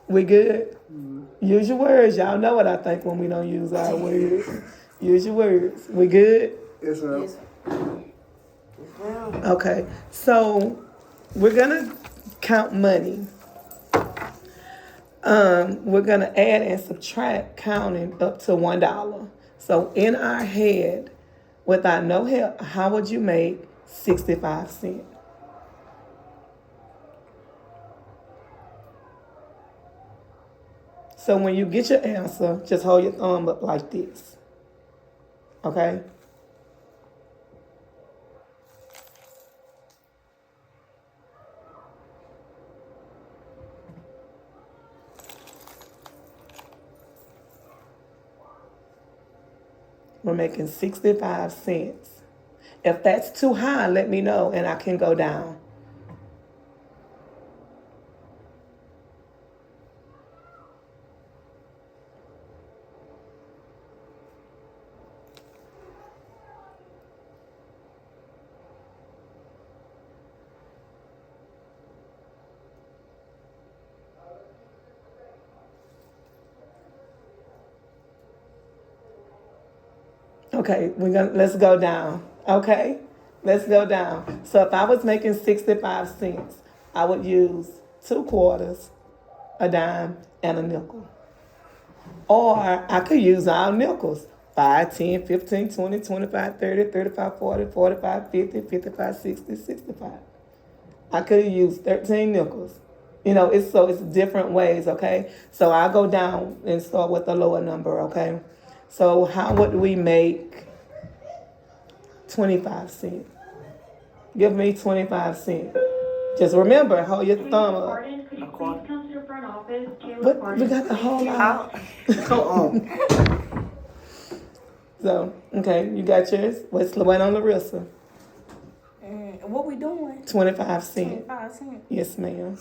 We good? Use your words. Y'all know what I think when we don't use our words. Use your words. We good? Yes, ma'am. Yes. Okay. So we're gonna count money. We're gonna add and subtract counting up to $1. So in our head, without no help, how would you make 65 cents? So when you get your answer, just hold your thumb up like this. Okay? We're making 65 cents. If that's too high, let me know and I can go down. Okay, let's go down. Okay? Let's go down. So if I was making 65 cents, I would use 2 quarters, a dime, and a nickel. Or I could use all nickels. 5, 10, 15, 20, 25, 30, 35, 40, 45, 50, 55, 60, 65. I could have used 13 nickels. It's different ways, okay? So I'll go down and start with the lower number, okay? So how would we make 25 cents? Give me 25 cents. Just remember, hold your thumb up. Could you please come to the front office? But we got the whole lot. Come on. So, okay, you got yours. Let's wait on Larissa. What we doing? 25 cents. 25 cents. Yes, ma'am.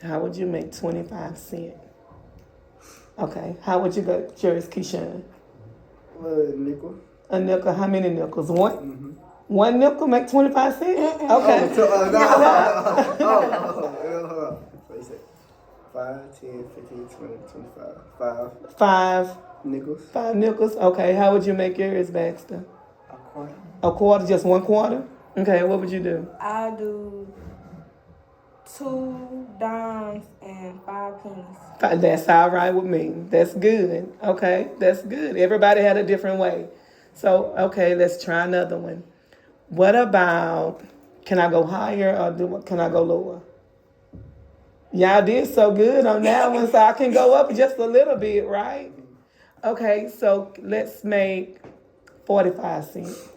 How would you make 25 cents? Okay. How would you go, yours, Keyshawn? Nickel. A nickel. How many nickels? One? One nickel make 25 cents? Okay. Oh, so, no. Hold on. What you say? 5, 10, 15, 20, 25. 5 nickels. 5 nickels. Okay. How would you make yours, Baxter? A quarter. A quarter? Just 1 quarter? Okay. What would you do? I do 2 dimes and 5 pennies. That's all right with me. That's good. Okay. That's good. Everybody had a different way. So, okay, let's try another one. What about, can I go higher or can I go lower? Y'all did so good on that one, so I can go up just a little bit, right? Okay, so let's make 45 cents.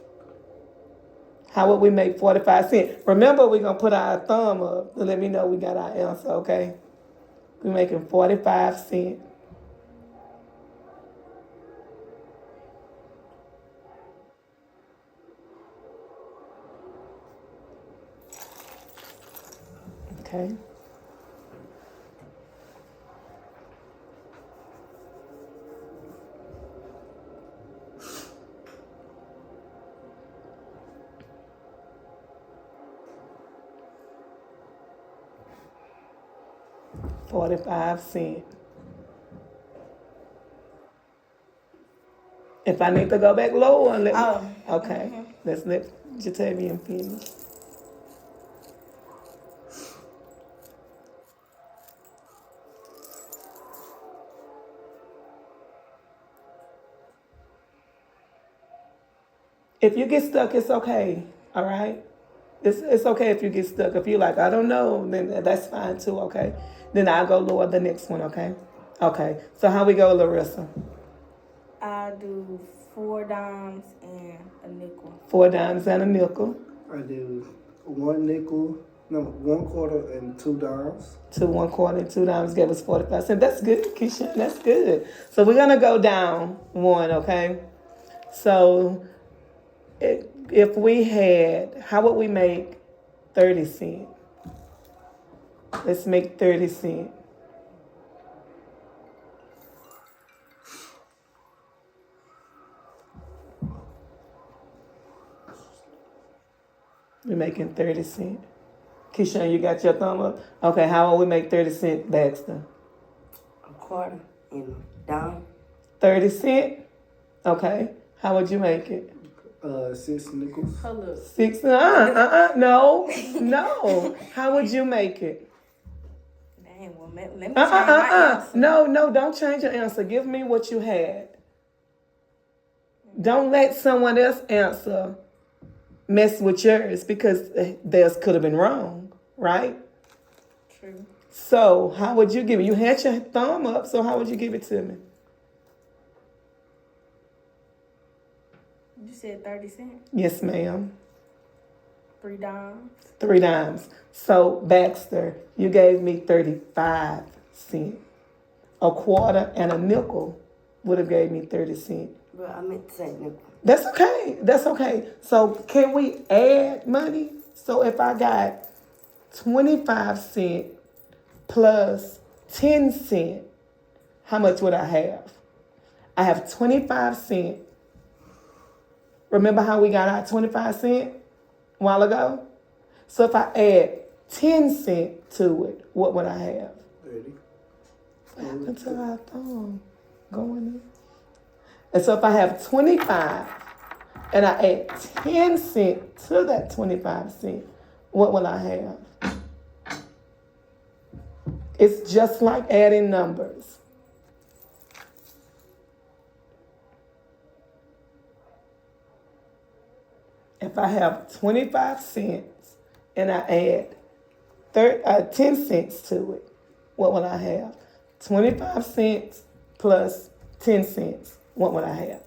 How would we make 45 cents? Remember, we're going to put our thumb up to let me know we got our answer, okay? We're making 45 cents. Okay. $0.45. If I need to go back lower, let me. Okay. Let's let Jatavian finish. If you get stuck, it's okay. All right? It's okay if you get stuck. If you're like, I don't know, then that's fine too, okay? Then I'll go lower the next one, okay? Okay. So how we go, Larissa? I do 4 dimes and a nickel. 4 dimes and a nickel. I do 1 nickel, no, 1 quarter and 2 dimes. 1 quarter and 2 dimes gave us 45 cents. That's good, Keisha. That's good. So we're gonna go down 1, okay? So if we had, how would we make 30 cents? Let's make 30 cents. We're making 30 cents. Keyshawn, you got your thumb up? Okay, how will we make 30 cents, Baxter? A quarter and a dime. 30 cents? Okay. How would you make it? 6 nickels. Hold up. 6? No. How would you make it? Dang, well, let me change my answer. No, don't change your answer. Give me what you had. Don't let someone else answer mess with yours because theirs could have been wrong, right? True. So how would you give it? You had your thumb up, so how would you give it to me? You said 30 cents? Yes, ma'am. 3 dimes? 3 dimes. So Baxter, you gave me 35 cents. A quarter and a nickel would have gave me 30 cents. But I meant to say nickel. That's okay. So can we add money? So if I got 25 cents plus 10 cents, how much would I have? I have 25 cents. Remember how we got our 25 cents a while ago? So if I add 10 cents to it, what would I have? 30. What happened to our thumb? Going in. And so if I have 25 and I add 10 cents to that 25 cents, what will I have? It's just like adding numbers. If I have 25 cents and I add 10 cents to it, what will I have? 25 cents plus 10 cents. What would I have?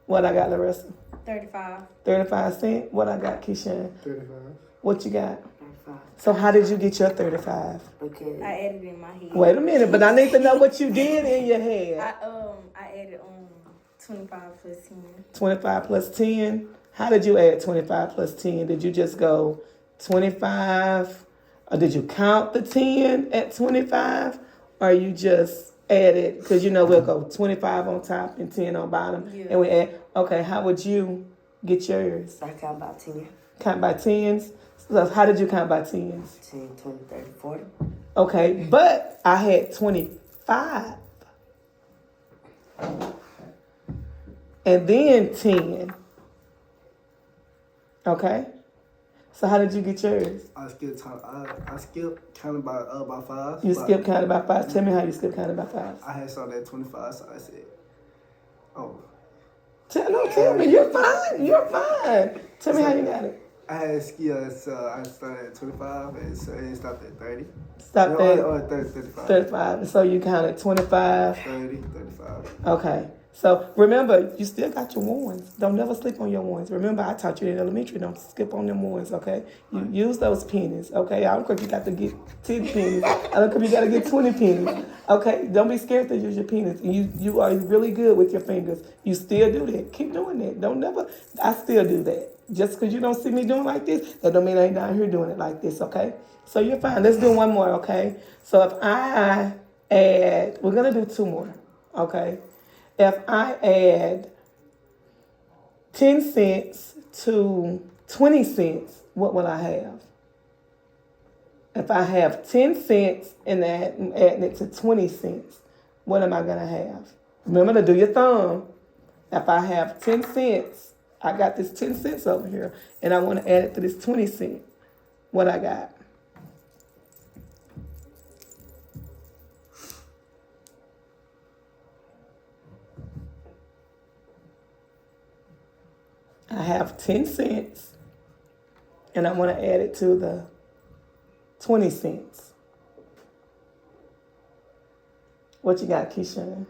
What I got, Larissa? 35. 35 cents. What I got, Keyshawn? 35. What you got? 35. So how did you get your 35? Okay. I added in my head. Wait a minute, but I need to know what you did in your head. I added 25 plus 10. 25 plus 10. How did you add 25 plus 10? Did you just go 25? Or did you count the 10 at 25? Or you just added, because we'll go 25 on top and 10 on bottom. Yeah. And we add, okay, how would you get yours? I count by 10. Count by 10s? So how did you count by 10s? 10, 20, 30, 40. Okay, but I had 25. And then 10. Okay? So how did you get yours? I skipped counting by 5. You skipped counting by 5. Tell me how you skipped counting by 5. I had something at 25, so I said, oh. Tell me. You're fine. Tell me how you got it. I had skills, so I started at 25, and so it stopped at 30. Stop there. Or 30, 35. 35. So you counted 25. 30, 35. Okay. So remember, you still got your ones. Don't never sleep on your ones. Remember, I taught you in elementary, don't skip on them ones, okay? You use those pennies, okay? I don't care if you got to get 10 pennies. I don't care if you got to get 20 pennies, okay? Don't be scared to use your pennies. You are really good with your fingers. You still do that. Keep doing that. I still do that. Just because you don't see me doing like this, that don't mean I ain't down here doing it like this, okay? So you're fine. Let's do one more, okay? So if I add, we're going to do 2 more, okay? If I add 10 cents to 20 cents, what will I have? If I have 10 cents and adding it to 20 cents, what am I going to have? Remember to do your thumb. If I have 10 cents, I got this 10 cents over here, and I want to add it to this 20 cent. What I got? I have 10 cents, and I want to add it to the 20 cents. What you got, Keyshawn?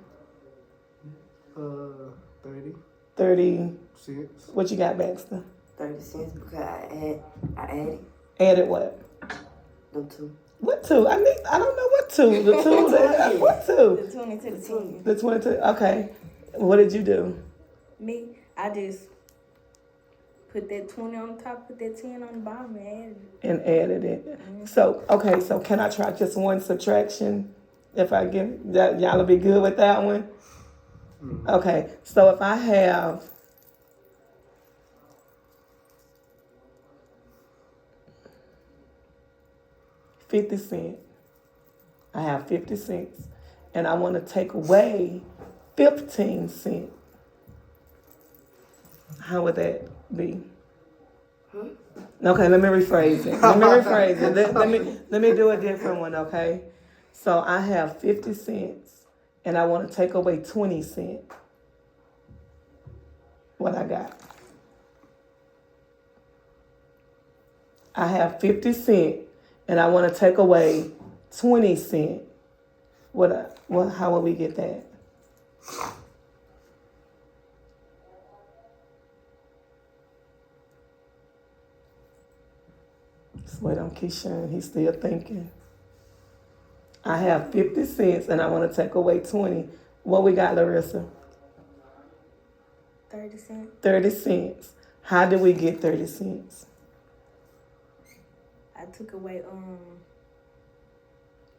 30. 30. 6. What you got, Baxter? 30 cents because I added Added what? them 2. What 2? I don't know what 2. The 2 that, what 2? The 20 to the 10. The 22. Okay. What did you do? Me, I just put that 20 on the top, put that 10 on the bottom, and And added it. So, okay, so can I try just one subtraction? If I give that, y'all will be good with that one? Okay, so if I have 50 cents, I have 50 cents, and I want to take away 15 cents. How would that be? Okay, let me rephrase it. Let me do a different one, okay? So I have 50 cents, and I want to take away 20 cents. What I got? I have 50 cents, and I want to take away 20 cents. How will we get that? Just wait on Keyshawn. He's still thinking. I have 50 cents, and I want to take away 20. What we got, Larissa? 30 cents. 30 cents. How did we get 30 cents? I took away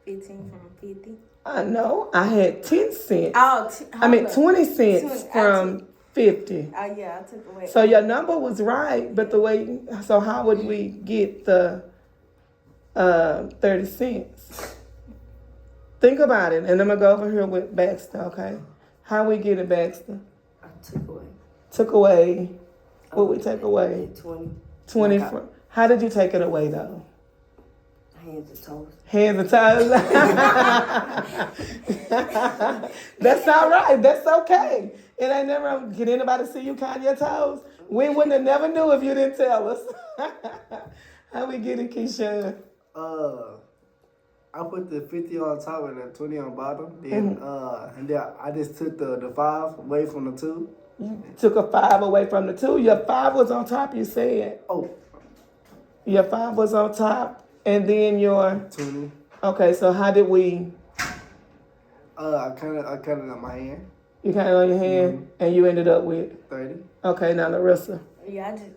15 from 50. I know. I had 10 cents. Oh, 20 cents 20, from 50. Oh yeah, I took away. So your number was right, but so how would we get the 30 cents? Think about it, and I'm gonna go over here with Baxter, okay? How we get it, Baxter? I took away. Took away, what we take away? 20. 20 from, how did you take it away though? Hands and toes. Hands and toes. That's all right. That's okay. It ain't never. Can anybody see you count your toes? We wouldn't have never knew if you didn't tell us. How we get it, Keyshawn? I put the 50 on top and the 20 on bottom. Then and then I just took the 5 away from the 2. You took a 5 away from the 2. Your 5 was on top. You said. Oh. Your 5 was on top, and then your 20. Okay, so how did we? I counted on my hand. You counted on your hand, and you ended up with 30. Okay, now Larissa. Yeah, I just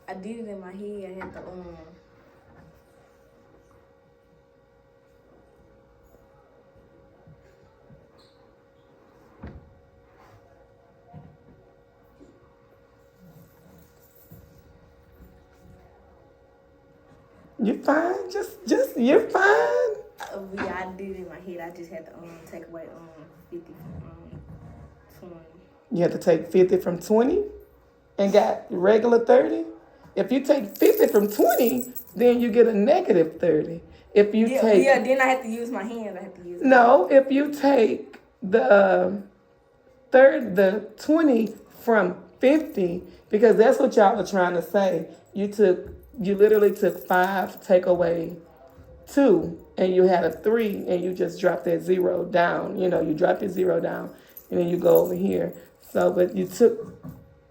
I did it in my head. I had to You fine? Just you're fine. yeah, I did it in my head. I just had to take away 50 from 20. You have to take 50 from 20 and got regular 30. If you take 50 from 20, then you get a negative 30. If you take then I have to use my hands. if you take the 20 from 50, because that's what y'all are trying to say. You literally took 5, take away 2, and you had a 3, and you just dropped that 0 down. You dropped your 0 down, and then you go over here. So, but you took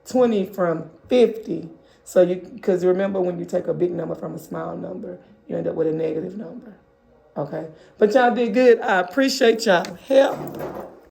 20 from 50. So because remember when you take a big number from a small number, you end up with a negative number. Okay? But y'all did good. I appreciate y'all help.